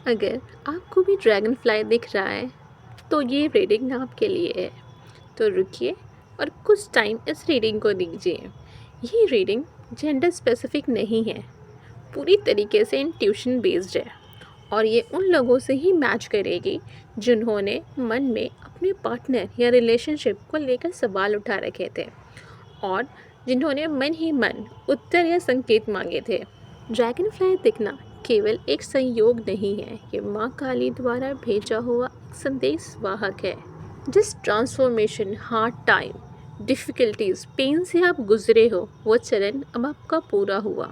अगर आपको भी ड्रैगन फ्लाई दिख रहा है तो ये रीडिंग आपके लिए है। तो रुकिए और कुछ टाइम इस रीडिंग को दीजिए। ये रीडिंग जेंडर स्पेसिफिक नहीं है, पूरी तरीके से इंट्यूशन बेस्ड है और ये उन लोगों से ही मैच करेगी जिन्होंने मन में अपने पार्टनर या रिलेशनशिप को लेकर सवाल उठा रखे थे और जिन्होंने मन ही मन उत्तर या संकेत मांगे थे। ड्रैगन फ्लाई दिखना केवल एक संयोग नहीं है, ये माँ काली द्वारा भेजा हुआ एक संदेश वाहक है। जिस transformation, hard time, difficulties, pain से आप गुजरे हो, वो चरण अब आपका पूरा हुआ।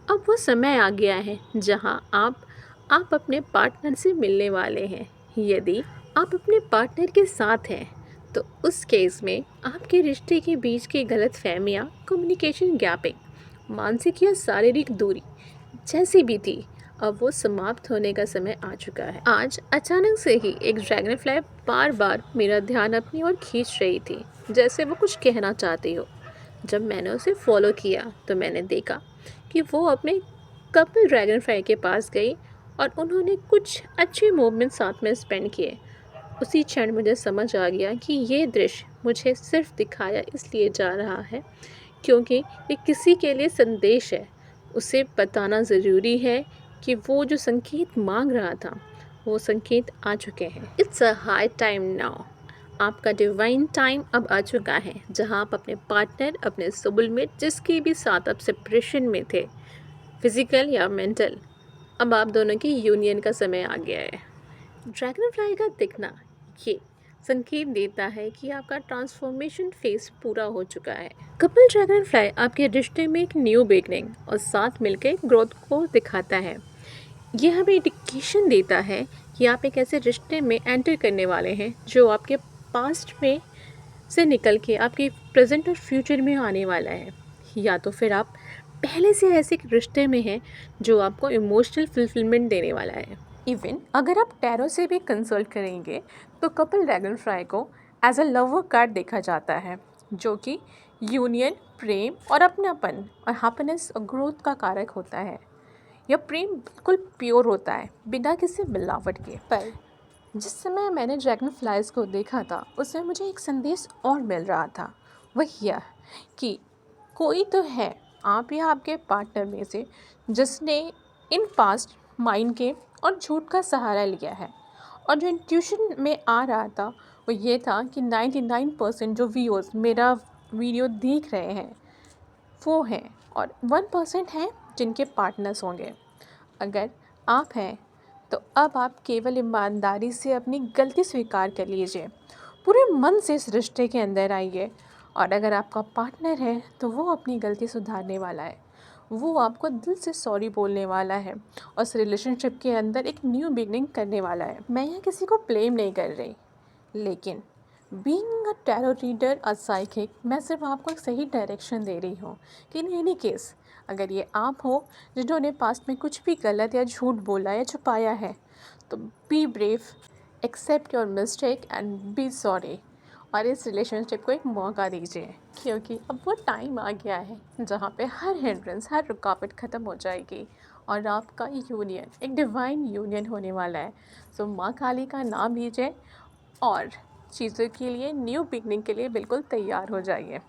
अब वो समय आ गया है जहाँ आप अपने पार्टनर से मिलने वाले हैं। यदि आप अपने पार्टनर के साथ हैं तो उस केस में आपके रिश्ते के बीच की गलतफहमियां, कम्युनिकेशन गैपिंग, मानसिक या शारीरिक दूरी जैसी भी थी, अब वो समाप्त होने का समय आ चुका है। आज अचानक से ही एक ड्रैगन फ्लाई बार बार मेरा ध्यान अपनी ओर खींच रही थी, जैसे वो कुछ कहना चाहती हो। जब मैंने उसे फॉलो किया तो मैंने देखा कि वो अपने कपल ड्रैगन फ्लाई के पास गई और उन्होंने कुछ अच्छे मोमेंट साथ में स्पेंड किए। उसी क्षण मुझे समझ आ गया कि ये दृश्य मुझे सिर्फ दिखाया इसलिए जा रहा है क्योंकि ये किसी के लिए संदेश है। उसे बताना ज़रूरी है कि वो जो संकेत मांग रहा था, वो संकेत आ चुके हैं। It's a high time now. आपका डिवाइन टाइम अब आ चुका है जहां आप अपने पार्टनर, अपने सोलमेट, जिसके भी साथ आप सेपरेशन में थे, फिजिकल या मेंटल, अब आप दोनों की यूनियन का समय आ गया है। ड्रैगन फ्लाई का दिखना ये संकेत देता है कि आपका ट्रांसफॉर्मेशन फेज पूरा हो चुका है। कपल ड्रैगन फ्लाई आपके रिश्ते में एक न्यू बिगनिंग और साथ मिलकर ग्रोथ को दिखाता है। यह हमें इंडिकेशन देता है कि आप एक ऐसे रिश्ते में एंटर करने वाले हैं जो आपके पास्ट में से निकल के आपके प्रेजेंट और फ्यूचर में आने वाला है, या तो फिर आप पहले से ऐसे एक रिश्ते में हैं जो आपको इमोशनल फुलफिलमेंट देने वाला है। इवन अगर आप टैरो से भी कंसल्ट करेंगे तो कपल ड्रैगन फ्लाई को एज अ लवर कार्ड देखा जाता है, जो कि यूनियन, प्रेम और अपनापन और हैप्पीनेस और ग्रोथ का कारक होता है। यह प्रेम बिल्कुल प्योर होता है, बिना किसी मिलावट के। पर जिस समय मैंने ड्रैगन फ्लाइज को देखा था उस समय मुझे एक संदेश और मिल रहा था। वह यह कि कोई तो है, आप या आपके पार्टनर में से, जिसने इन पास्ट माइंड के और झूठ का सहारा लिया है। और जो इंट्यूशन में आ रहा था वो ये था कि 99% जो व्यूअर्स मेरा वीडियो देख रहे हैं वो हैं, और 1% हैं जिनके पार्टनर्स होंगे। अगर आप हैं तो अब आप केवल ईमानदारी से अपनी गलती स्वीकार कर लीजिए, पूरे मन से इस रिश्ते के अंदर आइए। और अगर आपका पार्टनर है तो वो अपनी गलती सुधारने वाला है, वो आपको दिल से सॉरी बोलने वाला है और इस रिलेशनशिप के अंदर एक न्यू बिगनिंग करने वाला है। मैं यहाँ किसी को ब्लेम नहीं कर रही, लेकिन being a tarot reader, a psychic, मैं सिर्फ आपको एक सही डायरेक्शन दे रही हूँ कि इन एनी केस अगर ये आप हो जिन्होंने पास्ट में कुछ भी गलत या झूठ बोला या छुपाया है, तो be brave, accept your mistake and be sorry, और इस रिलेशनशिप को एक मौका दीजिए क्योंकि अब वो टाइम आ गया है जहाँ पे हर हिंड्रेंस, हर रुकावट ख़त्म हो जाएगी और आपका यूनियन एक डिवाइन यूनियन होने वाला है। सो माँ काली का नाम लीजिए और चीज़ों के लिए, न्यू बिगनिंग के लिए बिल्कुल तैयार हो जाइए।